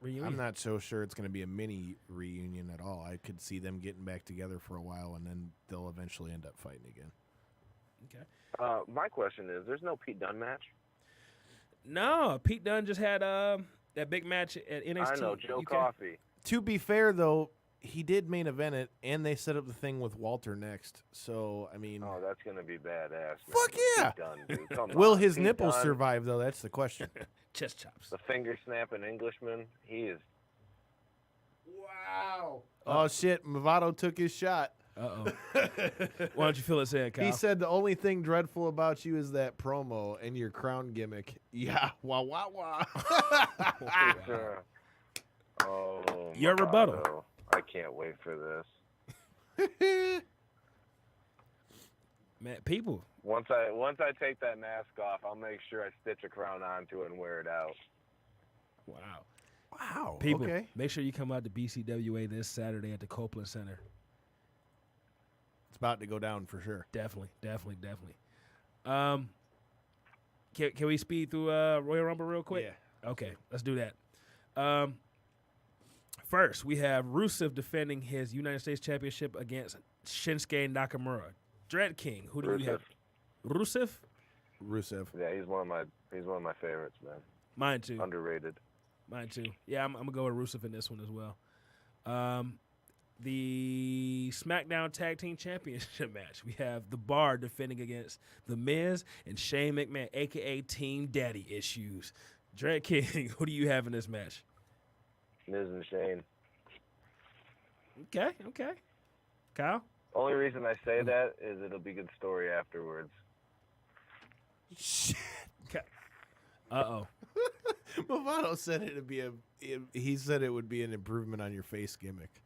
reunion. I'm not so sure it's going to be a mini reunion at all. I could see them getting back together for a while, and then they'll eventually end up fighting again. Okay. My question is, there's no Pete Dunne match? No, Pete Dunne just had that big match at NXT. I know, Joe UK. Coffey. To be fair, though, he did main event it, and they set up the thing with Walter next. So, I mean, Oh, that's going to be badass, man. Fuck yeah. Pete Dunne, dude. Come will on. his Pete nipples Dunne, survive, though? That's the question. Chest chops. The finger-snapping Englishman, he is... Wow. Oh, shit. Movado took his shot. Uh-oh. Why don't you fill us in, Kyle? He said the only thing dreadful about you is that promo and your crown gimmick. Yeah, wah, wah, wah. Oh, Your rebuttal. Machado. I can't wait for this. Man, people. Once I take that mask off, I'll make sure I stitch a crown onto it and wear it out. Wow. Wow. People, Okay. make sure you come out to BCWA this Saturday at the Copeland Center. It's about to go down for sure. Definitely. Can we speed through Royal Rumble real quick? Yeah. Okay, let's do that. First, we have Rusev defending his United States Championship against Shinsuke Nakamura. Dread King, who do you have? Rusev? Rusev. Yeah, he's one of my favorites, man. Mine too. Underrated. Mine too. Yeah, I'm gonna go with Rusev in this one as well. The SmackDown Tag Team Championship match. We have The Bar defending against The Miz and Shane McMahon, aka Team Daddy Issues. Dread King, who do you have in this match? Miz and Shane. Okay. Kyle? Only reason I say that is it'll be a good story afterwards. Shit. Uh-oh. Movado said he said it would be an improvement on your face gimmick.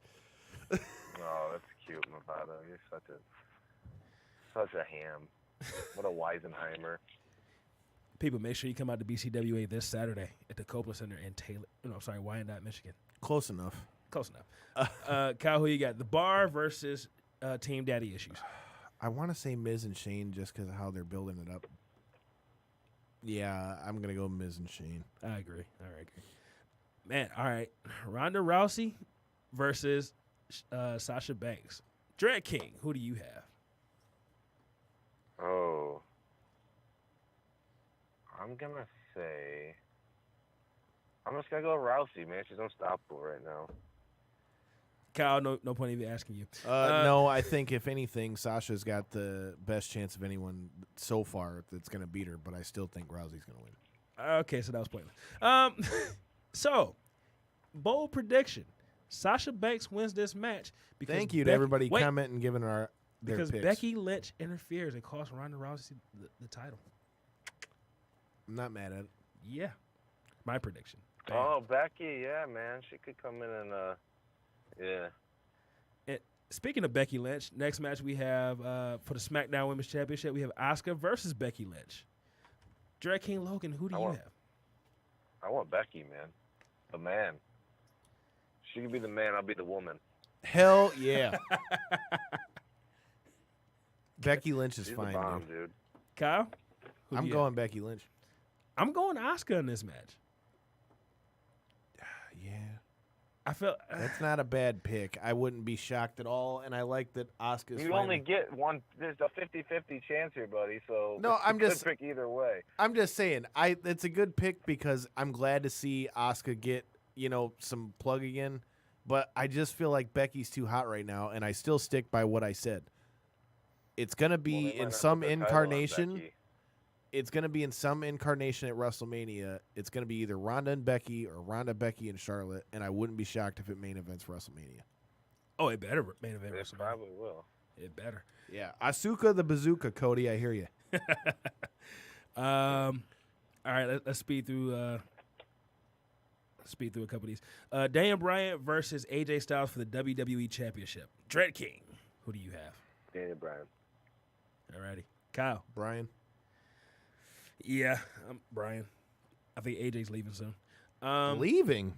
Oh, that's cute, Movado. You're such a ham. What a Weisenheimer. People, make sure you come out to BCWA this Saturday at the Copeland Center in Wyandotte, Michigan. Close enough. Close enough. Kyle, who you got? The Bar versus Team Daddy Issues. I want to say Miz and Shane just because of how they're building it up. Yeah, I'm going to go Miz and Shane. I agree. Man, all right. Ronda Rousey versus Sasha Banks. Dread King, who do you have? Oh. I'm just going to go Rousey, man. She's unstoppable right now. Kyle, no point even asking you. No, I think if anything, Sasha's got the best chance of anyone so far that's going to beat her, but I still think Rousey's going to win. Okay, so that was pointless. So, bold prediction. Sasha Banks wins this match. Because Thank you to everybody commenting and giving their because picks. Becky Lynch interferes and costs Ronda Rousey the title. I'm not mad at it. Yeah. My prediction. Bam. Oh, Becky, yeah, man. She could come in and, yeah. And speaking of Becky Lynch, next match we have for the SmackDown Women's Championship, we have Asuka versus Becky Lynch. Dread King Logan, who do you have? I want Becky, man. The man. She can be the man, I'll be the woman. Hell yeah. Becky Lynch is She's fine, the bomb, dude. Kyle? I'm going Becky Lynch. I'm going Asuka in this match. Yeah. I felt That's not a bad pick. I wouldn't be shocked at all, and I like that Asuka's You only get one. There's a 50-50 chance here, buddy, so No, I'm you could just- pick either way. I'm just saying, it's a good pick because I'm glad to see Asuka get, some plug again, but I just feel like Becky's too hot right now, and I still stick by what I said. It's going to Well, be they might in not some put the title on incarnation. Becky. It's going to be in some incarnation at WrestleMania. It's going to be either Ronda and Becky or Ronda, Becky, and Charlotte, and I wouldn't be shocked if it main events WrestleMania. Oh, it better main event. It probably will. It better. Yeah. Asuka the Bazooka, Cody, I hear you. All right, let's speed through a couple of these. Daniel Bryan versus AJ Styles for the WWE Championship. Dread King, who do you have? Daniel Bryan. All righty. Kyle. Brian. Yeah, Brian. I think AJ's leaving soon. Leaving?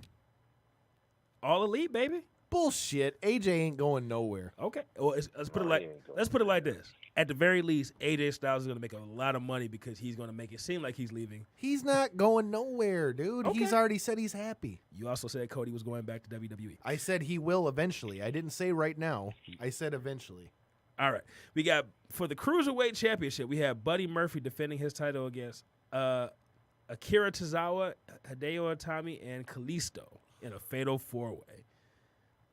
All Elite, baby. Bullshit. AJ ain't going nowhere. Okay. Well, let's put it No, like he ain't going let's put it like this. At the very least, AJ Styles is going to make a lot of money because he's going to make it seem like he's leaving. He's not going nowhere, dude. Okay. He's already said he's happy. You also said Cody was going back to WWE. I said he will eventually. I didn't say right now. I said eventually. All right. We got, for the Cruiserweight Championship, we have Buddy Murphy defending his title against Akira Tozawa, Hideo Itami, and Kalisto in a fatal four-way.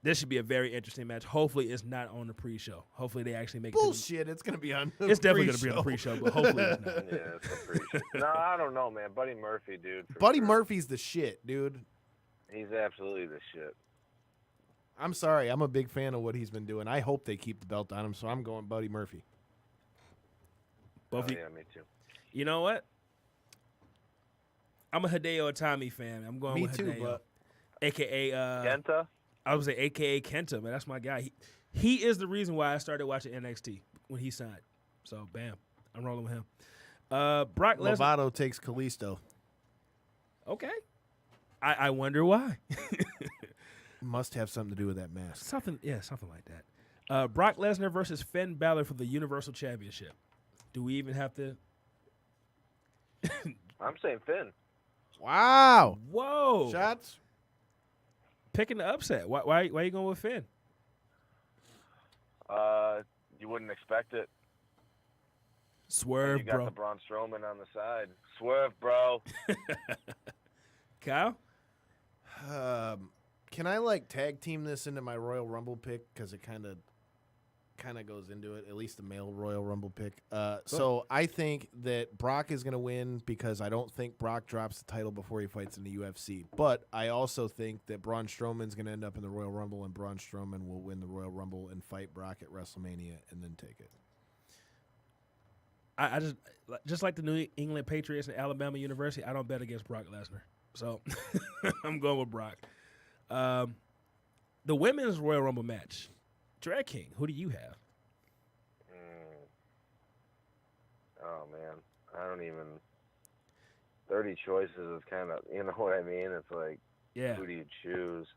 This should be a very interesting match. Hopefully it's not on the pre-show. Hopefully they actually make Bullshit. It's going to be on the It's definitely going to be pre-show. on the pre-show, but hopefully it's not. Yeah, it's a pre-show. No, I don't know, man. Buddy Murphy, dude. for Buddy sure. Murphy's the shit, dude. He's absolutely the shit. I'm sorry. I'm a big fan of what he's been doing. I hope they keep the belt on him, so I'm going Buddy Murphy. Both Yeah, me too. You know what? I'm a Hideo Itami fan. I'm going Me with too, Hideo. but AKA, Kenta? I would say AKA Kenta, man. That's my guy. He is the reason why I started watching NXT when he signed. So, bam. I'm rolling with him. Brock Lesnar. Lovato takes Kalisto. Okay. I wonder why. Must have something to do with that mask. something like that. Brock Lesnar versus Finn Balor for the Universal Championship. Do we even have to? I'm saying Finn. Wow. Whoa! Shots? Picking the upset. Why you going with Finn? You wouldn't expect it. Swerve, You got bro. the Braun Strowman on the side. Swerve, bro. Kyle? Can I tag team this into my Royal Rumble pick because it kind of goes into it, at least the male Royal Rumble pick. So I think that Brock is going to win because I don't think Brock drops the title before he fights in the UFC. But I also think that Braun Strowman's going to end up in the Royal Rumble, and Braun Strowman will win the Royal Rumble and fight Brock at WrestleMania and then take it. I just like the New England Patriots and Alabama University, I don't bet against Brock Lesnar. So I'm going with Brock. The women's Royal Rumble match. Drag King, who do you have? Oh, man. I don't even... 30 choices is kind of... You know what I mean? It's like, Yeah. who do you choose?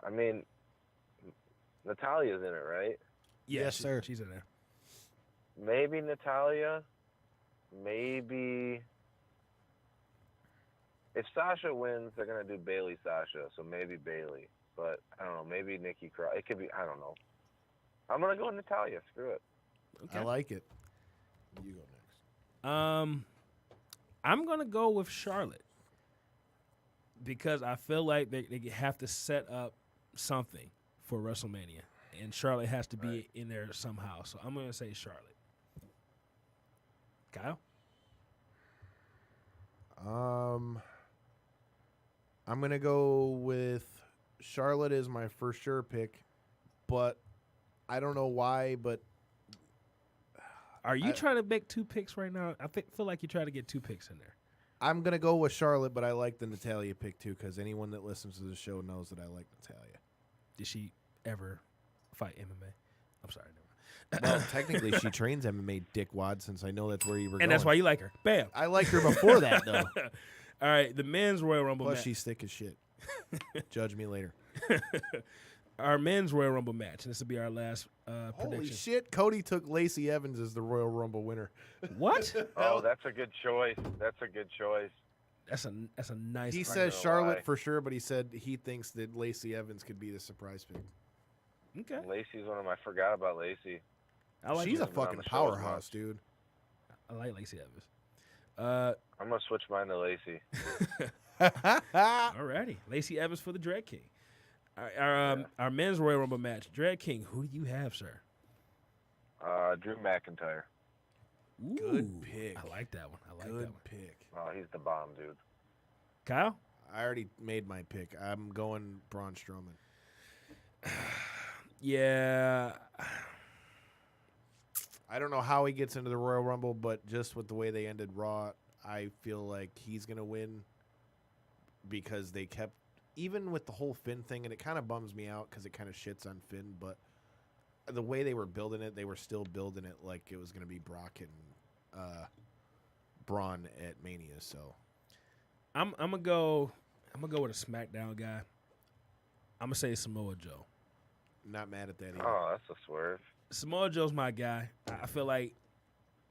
I mean, Natalia's in it, right? Yeah, Yes, sir. She's in there. Maybe Natalia. Maybe... If Sasha wins, they're going to do Bailey-Sasha, so maybe Bailey. But, I don't know, maybe Nikki Cross. It could be... I don't know. I'm going to go with Natalia. Screw it. Okay. I like it. You go next. I'm gonna go with Charlotte because I feel like they have to set up something for WrestleMania, and Charlotte has to be in there somehow. So I'm gonna say Charlotte. Kyle? I'm gonna go with Charlotte as my for sure pick, but I don't know why, but Are you trying to make two picks right now? I feel like you're trying to get two picks in there. I'm going to go with Charlotte, but I like the Natalia pick too because anyone that listens to the show knows that I like Natalia. Did she ever fight MMA? I'm sorry. Well, technically, she trains MMA, dickwad, since I know that's where you were going. And that's why you like her. Bam. I liked her before that, though. All right, the men's Royal Rumble Plus, match. she's thick as shit. Judge me later. Our men's Royal Rumble match. And this will be our last Holy prediction. shit, Cody took Lacey Evans as the Royal Rumble winner. What? Oh, that's a good choice. That's a good choice. That's a nice. He argument. says know Charlotte why. for sure, but he said he thinks that Lacey Evans could be the surprise pick. Okay. Lacey's one of them. I forgot about Lacey. I like She's it. a She's been on fucking the show as powerhouse, much. dude. I like Lacey Evans. I'm going to switch mine to Lacey. Alrighty, Lacey Evans for the Dread King. Our men's Royal Rumble match. Dread King, who do you have, sir? Drew McIntyre. Ooh, Good pick. I like that one. I like Good that one. pick. Oh, he's the bomb, dude. Kyle? I already made my pick. I'm going Braun Strowman. Yeah. I don't know how he gets into the Royal Rumble, but just with the way they ended Raw, I feel like he's going to win because they kept, even with the whole Finn thing, and it kind of bums me out because it kind of shits on Finn, but the way they were building it, they were still building it like it was going to be Brock and Braun at Mania. So I'm gonna go with a SmackDown guy. I'm gonna say Samoa Joe. not mad at that either. Oh, that's a swerve. Samoa Joe's my guy. I feel like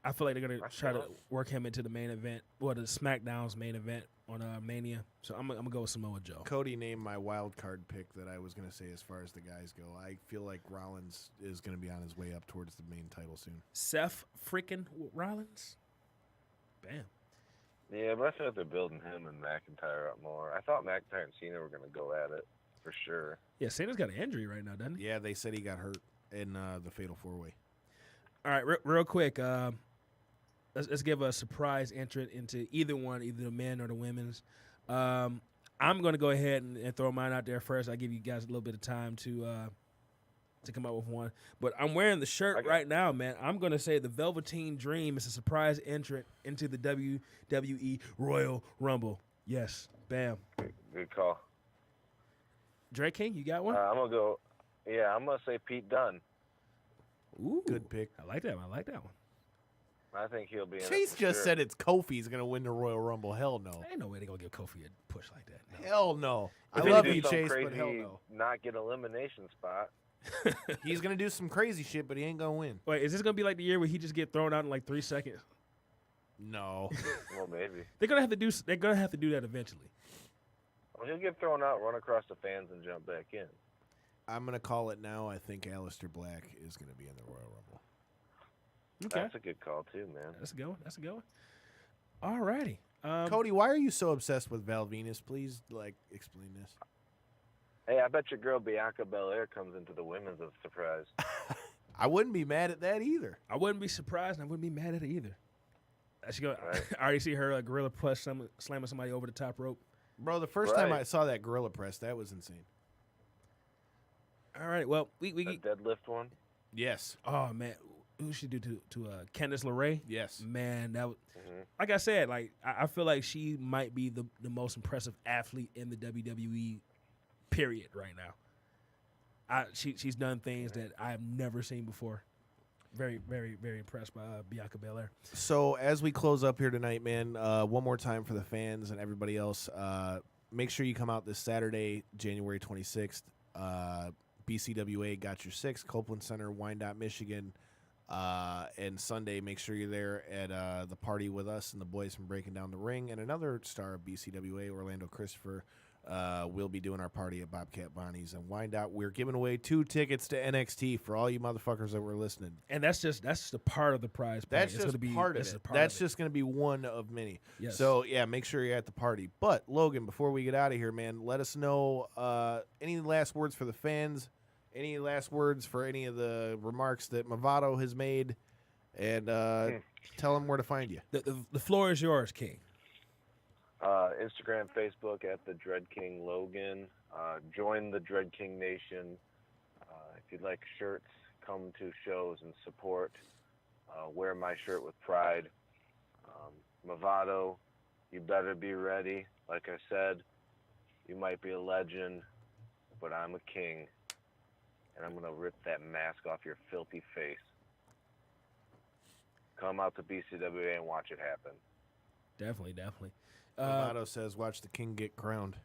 they're gonna That's try to nice. work him into the main event, or the SmackDown's main event on Mania. So I'm gonna go with Samoa Joe. Cody named my wild card pick that I was going to say as far as the guys go. I feel like Rollins is going to be on his way up towards the main title soon. Seth freaking Rollins. Bam. Yeah, but I feel like they're building him and McIntyre up more. I thought McIntyre and Cena were going to go at it for sure. Yeah, Cena's got an injury right now, doesn't he? Yeah, they said he got hurt in the Fatal 4-Way. All right, real quick. Let's give a surprise entrant into either one, either the men or the women's. I'm going to go ahead and throw mine out there first. I'll give you guys a little bit of time to come up with one. But I'm wearing the shirt right now, man. I'm going to say the Velveteen Dream is a surprise entrant into the WWE Royal Rumble. Yes. Bam. Good call. Drake King, you got one? I'm going to go, I'm going to say Pete Dunne. Ooh. Good pick. I like that one. I think he'll be in Chase it for just sure. said it's Kofi's going to win the Royal Rumble. Hell no. Ain't no way they're going to give Kofi a push like that. No. Hell no. I If he love do you, some Chase, crazy, but hell no. not get elimination spot. He's going to do some crazy shit, but he ain't going to win. Wait, is this going to be like the year where he just get thrown out in like 3 seconds? No. Well, maybe. They're going to have to do that eventually. Well, he'll get thrown out, run across the fans, and jump back in. I'm going to call it now. I think Aleister Black is going to be in the Royal Rumble. Okay. That's a good call, too, man. That's a good one. All righty. Cody, why are you so obsessed with Val Venus? Please, explain this. Hey, I bet your girl Bianca Belair comes into the women's as a surprise. I wouldn't be mad at that either. I wouldn't be surprised, and I wouldn't be mad at it either. Right. I already see her gorilla press slamming somebody over the top rope. Bro, the first time I saw that gorilla press, that was insane. All right, well, The deadlift one? Yes. oh man, who should do to Candice LeRae? Yes. Man, that was, like I said, I feel like she might be the most impressive athlete in the WWE period right now. She's done things that I have never seen before. Very, very, very impressed by Bianca Belair. So as we close up here tonight, man, one more time for the fans and everybody else, make sure you come out this Saturday, January 26th. BCWA got your 6, Copeland Center, Wyandotte, Michigan. And Sunday, make sure you're there at the party with us and the boys from Breaking Down the Ring. And another star of BCWA, Orlando Christopher, will be doing our party at Bobcat Bonnie's and Wyandotte. We're giving away 2 tickets to NXT for all you motherfuckers that were listening. And that's just a part of the prize. That's just part of it. That's just going to be one of many. Yes. So, yeah, make sure you're at the party. But, Logan, before we get out of here, man, let us know any last words for the fans, any last words for any of the remarks that Movado has made, and tell them where to find you. The floor is yours, King. Instagram, Facebook at the Dread King Logan. Join the Dread King Nation. If you'd like shirts, come to shows and support. Wear my shirt with pride. Movado, you better be ready. Like I said, you might be a legend, but I'm a king, and I'm going to rip that mask off your filthy face. Come out to BCWA and watch it happen. Definitely. Movado says, watch the king get crowned.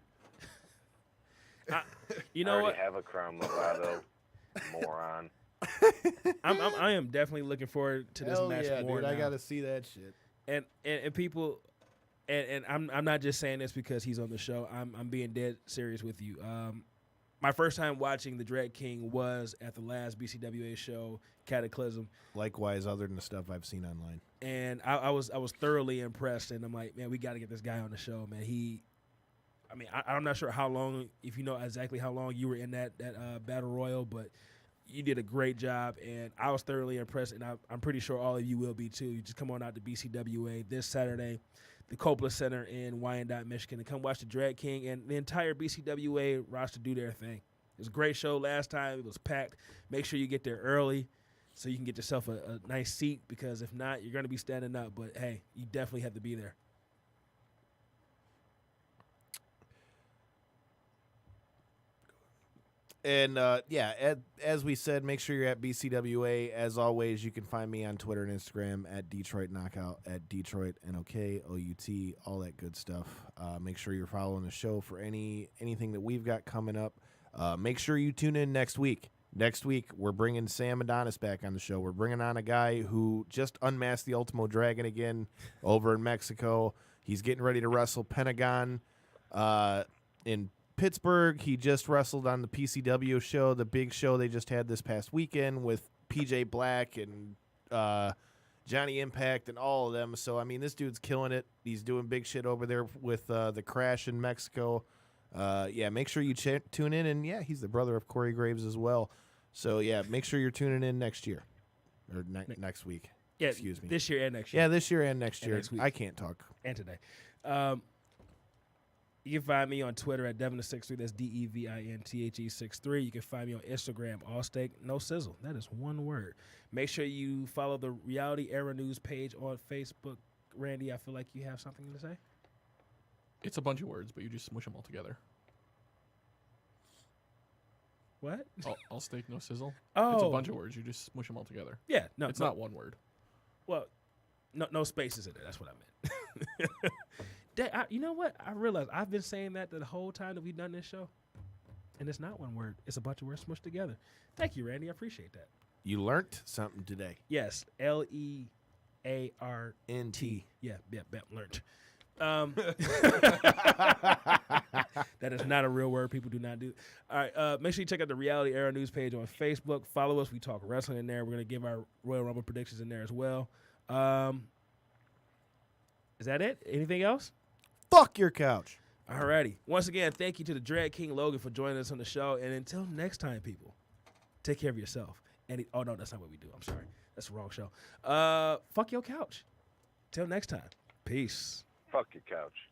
You know I what? already have a crown, Movado, moron. I am definitely looking forward to this Hell match yeah, more dude, now. I got to see that shit. And people, and I'm not just saying this because he's on the show. I'm being dead serious with you. My first time watching the Dread King was at the last BCWA show, Cataclysm. Likewise, other than the stuff I've seen online. And I was thoroughly impressed, and I'm like, man, we got to get this guy on the show, man. I'm not sure how long, if you know exactly how long you were in that Battle Royal, but you did a great job, and I was thoroughly impressed, and I'm pretty sure all of you will be too. You just come on out to BCWA this Saturday, the Copeland Center in Wyandotte, Michigan, and come watch the Dread King and the entire BCWA roster do their thing. It was a great show last time. It was packed. Make sure you get there early so you can get yourself a nice seat, because if not, you're going to be standing up. But, hey, you definitely have to be there. And, as we said, make sure you're at BCWA. As always, you can find me on Twitter and Instagram at Detroit Knockout, at Detroit, Knockout, all that good stuff. Make sure you're following the show for anything that we've got coming up. Make sure you tune in next week. Next week, we're bringing Sam Adonis back on the show. We're bringing on a guy who just unmasked the Ultimo Dragon again over in Mexico. He's getting ready to wrestle Pentagon in Pittsburgh. He just wrestled on the PCW show, the big show they just had this past weekend with PJ Black and Johnny Impact and all of them. So, I mean, this dude's killing it. He's doing big shit over there with the Crash in Mexico. Make sure you tune in. And, he's the brother of Corey Graves as well. So, make sure you're tuning in next year or next week. Yeah, excuse me. This year and next year. Yeah, this year and next And year. next week. I can't talk. And today. You can find me on Twitter at Devin63. That's DEVINTHE63. You can find me on Instagram, All Steak, No Sizzle. That is one word. Make sure you follow the Reality Era News page on Facebook. Randy, I feel like you have something to say. It's a bunch of words, but you just smush them all together. What? All steak, no sizzle. Oh, It's a bunch of words. You just smush them all together. Yeah, no, It's not one word. Well, no spaces in there. That's what I meant. You know what? I realized I've been saying that the whole time that we've done this show, and it's not one word. It's a bunch of words smushed together. Thank you, Randy. I appreciate that. You learned something today. Yes, LEART. NT. Yeah, learned. That is not a real word. People do not do. All right, make sure you check out the Reality Era News page on Facebook. Follow us. We talk wrestling in there. We're going to give our Royal Rumble predictions in there as well. Is that it? Anything else? Fuck your couch. Alrighty. Once again, thank you to the Dread King Logan for joining us on the show. And until next time, people, take care of yourself. And oh, no, that's not what we do. I'm sorry. That's the wrong show. Fuck your couch. Till next time. Peace. Fuck your couch.